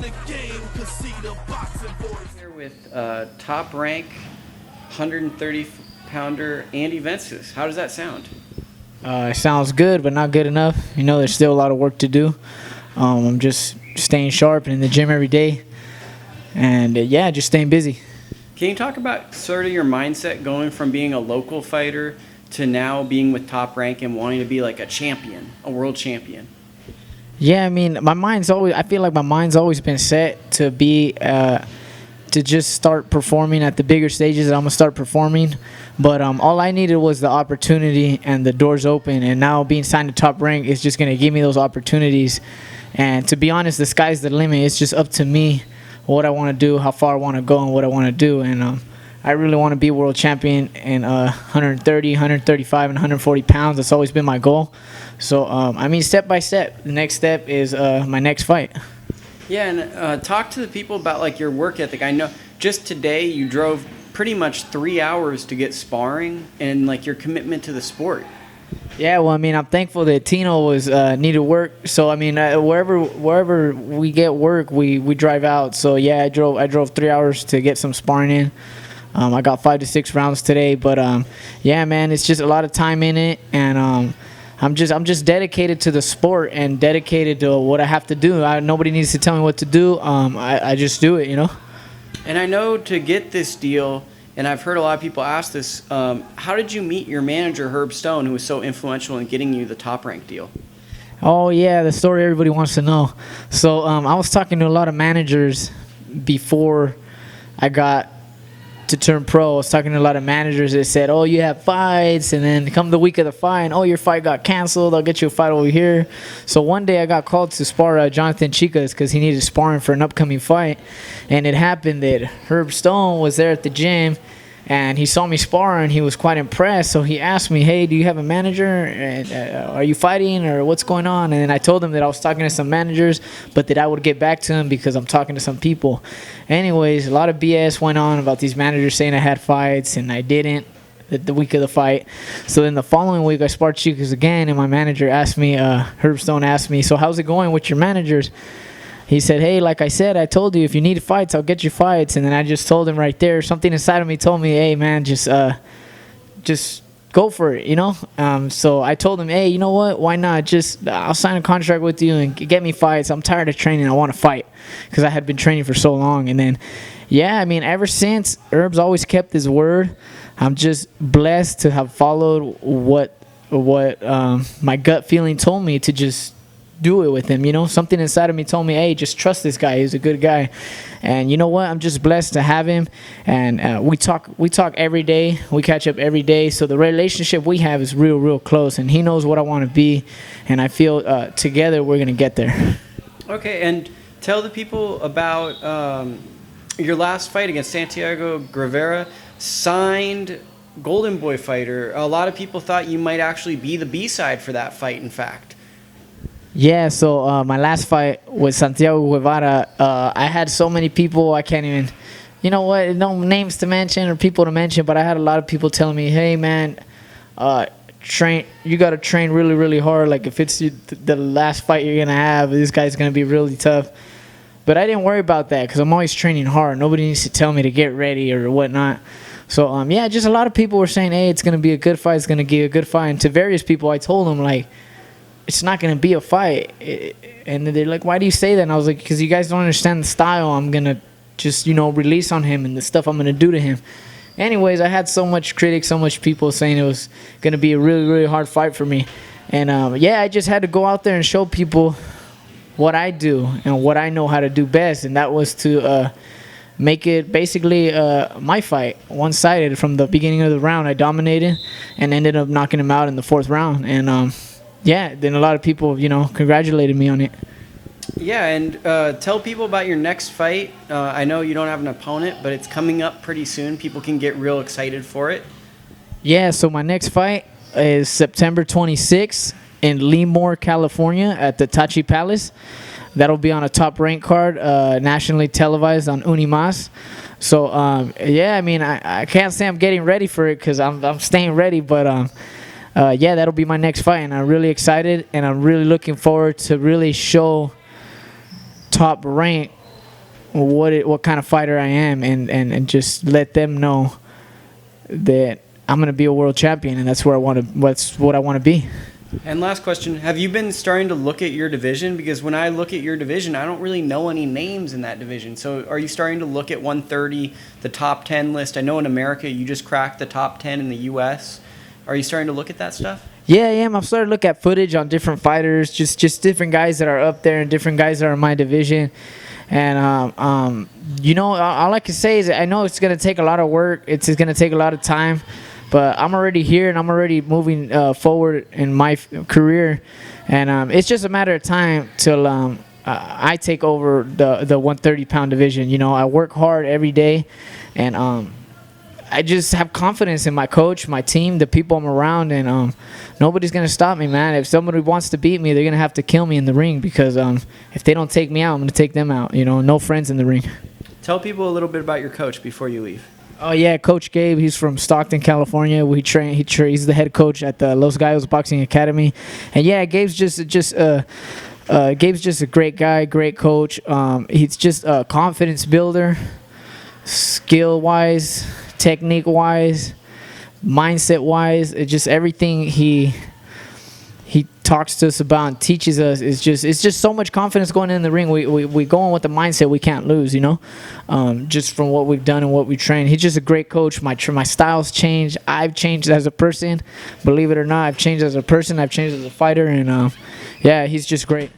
the game, cause see the boxing voice. Here with top rank 130-pounder Andy Vences. How does that sound? It sounds good, but not good enough. You know, there's still a lot of work to do. I'm just staying sharp and in the gym every day. And, yeah, just staying busy. Can you talk about sort of your mindset going from being a local fighter to now being with Top Rank and wanting to be like a champion, a world champion? Yeah, I mean, I feel like my mind's always been set to be, to just start performing at the bigger stages that I'm going to start performing. But all I needed was the opportunity and the doors open. And now being signed to Top Rank is just going to give me those opportunities. And to be honest, the sky's the limit. It's just up to me what I want to do, how far I want to go, and what I want to do. And I really want to be world champion in 130, 135, and 140 pounds. That's always been my goal. So, I mean, step by step. The next step is my next fight. Yeah, and talk to the people about like your work ethic. I know just today you drove pretty much 3 hours to get sparring and like your commitment to the sport. Yeah, well, I mean, I'm thankful that Tino was needed work. So, I mean, wherever we get work, we drive out. So, yeah, I drove 3 hours to get some sparring in. I got 5 to 6 rounds today, but yeah, man, it's just a lot of time in it, and I'm just dedicated to the sport and dedicated to what I have to do. Nobody needs to tell me what to do. I just do it, you know. And I know to get this deal, and I've heard a lot of people ask this, how did you meet your manager, Herb Stone, who was so influential in getting you the Top Rank deal? Oh, yeah, the story everybody wants to know. So I was talking to a lot of managers before I got to turn pro. I was talking to a lot of managers that said, oh, you have fights, and then come the week of the fight, and, oh, your fight got canceled, I'll get you a fight over here. So one day I got called to spar Jonathan Chicas because he needed sparring for an upcoming fight, and it happened that Herb Stone was there at the gym, and he saw me spar, and he was quite impressed. So he asked me, hey, do you have a manager? And, are you fighting, or what's going on? And I told him that I was talking to some managers, but that I would get back to him because I'm talking to some people. Anyways, a lot of BS went on about these managers saying I had fights, and I didn't the week of the fight. So then the following week, I sparred Chicas again, and my manager asked me, Herb Stone asked me, so how's it going with your managers? He said, hey, like I said, I told you, if you need fights, I'll get you fights. And then I just told him right there, something inside of me told me, hey, man, just go for it, you know? So I told him, hey, you know what? Why not? I'll sign a contract with you and get me fights. I'm tired of training. I want to fight because I had been training for so long. And then, yeah, I mean, ever since, Herb's always kept his word. I'm just blessed to have followed what my gut feeling told me to just do it with him, you know. Something inside of me told me, hey, just trust this guy, he's a good guy. And you know what, I'm just blessed to have him. And we talk every day, we catch up every day, so the relationship we have is real close, and he knows what I want to be, and I feel together we're gonna get there. Okay, and tell the people about your last fight against Santiago Rivera, signed Golden Boy fighter. A lot of people thought you might actually be the B-side for that fight, in fact. Yeah, so my last fight with Santiago Rivera, I had so many people, I can't even, you know what, no names to mention or people to mention, but I had a lot of people telling me, hey, man, you got to train really hard. Like, if it's the last fight you're going to have, this guy's going to be really tough. But I didn't worry about that because I'm always training hard. Nobody needs to tell me to get ready or whatnot. So, yeah, just a lot of people were saying, hey, it's going to be a good fight, it's going to give a good fight. And to various people, I told them, like, it's not going to be a fight. And they're like, why do you say that? And I was like, because you guys don't understand the style I'm going to just, you know, release on him and the stuff I'm going to do to him. Anyways, I had so much critics, so much people saying it was going to be a really hard fight for me. And, yeah, I just had to go out there and show people what I do and what I know how to do best. And that was to make it basically my fight, one-sided. From the beginning of the round, I dominated and ended up knocking him out in the 4th round. And, yeah, then a lot of people, you know, congratulated me on it. Yeah, and tell people about your next fight. I know you don't have an opponent, but it's coming up pretty soon. People can get real excited for it. Yeah, so my next fight is September 26th in Lemoore, California at the Tachi Palace. That'll be on a Top Rank card, nationally televised on Unimas. So, yeah, I mean, I can't say I'm getting ready for it because I'm staying ready, but yeah, that'll be my next fight, and I'm really excited, and I'm really looking forward to really show Top Rank what kind of fighter I am, and just let them know that I'm gonna be a world champion, and that's what I want to be. And last question, have you been starting to look at your division? Because when I look at your division, I don't really know any names in that division. So are you starting to look at 130, the top 10 list? I know in America you just cracked the top 10 in the U.S. Are you starting to look at that stuff? Yeah, I am. I've started to look at footage on different fighters, just different guys that are up there and different guys that are in my division. And, you know, all I can say is I know it's going to take a lot of work. It's going to take a lot of time. But I'm already here, and I'm already moving forward in my career. And it's just a matter of time till I take over the 130-pound division. You know, I work hard every day, and I just have confidence in my coach, my team, the people I'm around, and nobody's going to stop me, man. If somebody wants to beat me, they're going to have to kill me in the ring, because if they don't take me out, I'm going to take them out. You know, no friends in the ring. Tell people a little bit about your coach before you leave. Oh yeah, Coach Gabe. He's from Stockton, California. He's the head coach at the Los Gallos Boxing Academy, and yeah, Gabe's just a great guy, great coach. He's just a confidence builder, skill wise, technique wise, mindset wise. It's just everything he talks to us about and teaches us it's just so much confidence going in the ring. We go on with the mindset we can't lose, you know, just from what we've done and what we train. He's just a great coach. My style's changed. I've changed as a person, believe it or not. I've changed as a person. I've changed as a fighter, and yeah, he's just great.